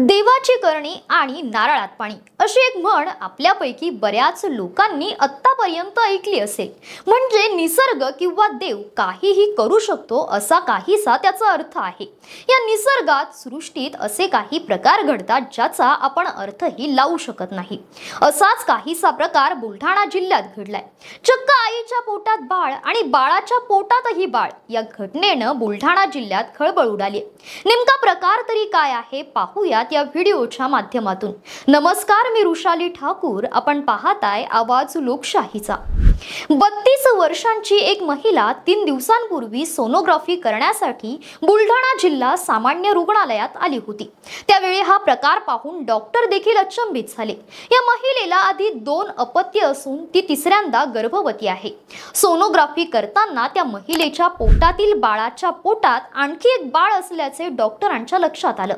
देवाची करणी आणि नारळात पाणी अशी एक म्हण आपल्यापैकी बऱ्याच लोकांनी आत्तापर्यंत ऐकली असेल। म्हणजे निसर्ग किंवा देव काहीही करू शकतो असा काहीसा त्याचा अर्थ आहे। या निसर्गात सृष्टीत असे काही प्रकार घडतात ज्याचा आपण अर्थही लावू शकत नाही। असाच काहीसा प्रकार बुलढाणा जिल्ह्यात घडलाय। चक्क आईच्या पोटात बाळ आणि बाळाच्या पोटातही बाळ या घटनेनं बुलढाणा जिल्ह्यात खळबळ उडाली। नेमका प्रकार तरी काय आहे पाहूया या व्हिडिओच्या माध्यमातून। नमस्कार, मी रुशाली ठाकूर, आपण पाहताय आवाज लोकशाहीचा। 32 वर्षांची एक महिला 3 दिवसांपूर्वी सोनोग्राफी करण्यासाठी बुलढाणा जिल्हा सामान्य रुग्णालयात आली होती। त्यावेळी हा प्रकार पाहून डॉक्टर देखील अचंबित झाले। या महिलेला आधी 2 अपत्य असून ती तिसऱ्यांदा गर्भवती आहे। सोनोग्राफी करताना त्या महिलेच्या पोटातील बाळाच्या पोटात आणखी एक बाळ असल्याचे डॉक्टरांच्या लक्षात आलं।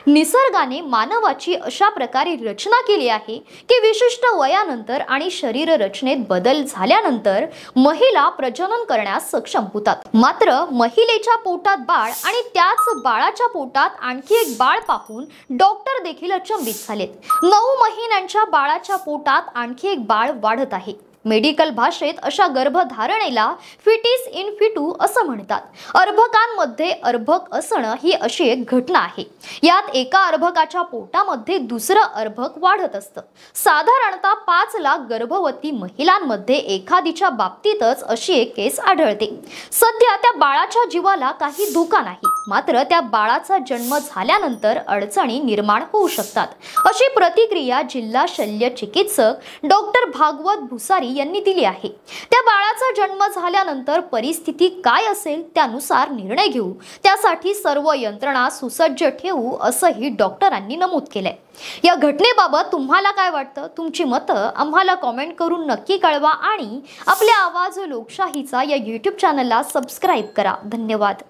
निसर्गाने मानवाची अशा प्रकारे रचना केली आहे की विशिष्ट वयानंतर आणि शरीर रचनेत बदल झाल्यानंतर महिला प्रजनन करण्यास सक्षम होतात। मात्र महिलेच्या पोटात बाळ आणि त्याच बाळाच्या पोटात आणखी एक बाळ पाहून डॉक्टर देखील अचंबित झालेत। 9 महिन्यांच्या बाळाच्या पोटात आणखी एक बाळ वाढत आहे। मेडिकल भाषेत अशा गर्भधारणेला फिटिस इन फिटू असं म्हणतात। अर्भकांमध्ये अर्भक असणं ही अशी एक घटना आहे। यात एका अर्भकाच्या पोटामध्ये दुसरं अर्भक वाढत असतं। साधारणतः 5 लाख गर्भवती महिलांमध्ये एखादीच्या बाबतीतच अशी एक केस आढळते। सध्या त्या बाळाच्या जीवाला काही धोका नाही, मात्र त्या बाळाचा जन्म झाल्यानंतर अडचणी निर्माण होऊ शकतात, अशी प्रतिक्रिया जिल्हा शल्य चिकित्सक डॉक्टर भागवत भुसारी यांनी दिली आहे। त्या बाळाचा जन्म झाल्यानंतर परिस्थिती काय असेल त्यानुसार निर्णय घेऊ, त्यासाठी सर्व यंत्रणा सुसज्ज ठेवू असंही डॉक्टरांनी नमूद केलंय। या घटनेबाबत तुम्हाला काय वाटतं? तुमची मतं आम्हाला कमेंट करून नक्की कळवा आणि आपल्या आवाज लोकशाहीचा या YouTube चॅनलला सबस्क्राइब करा। धन्यवाद।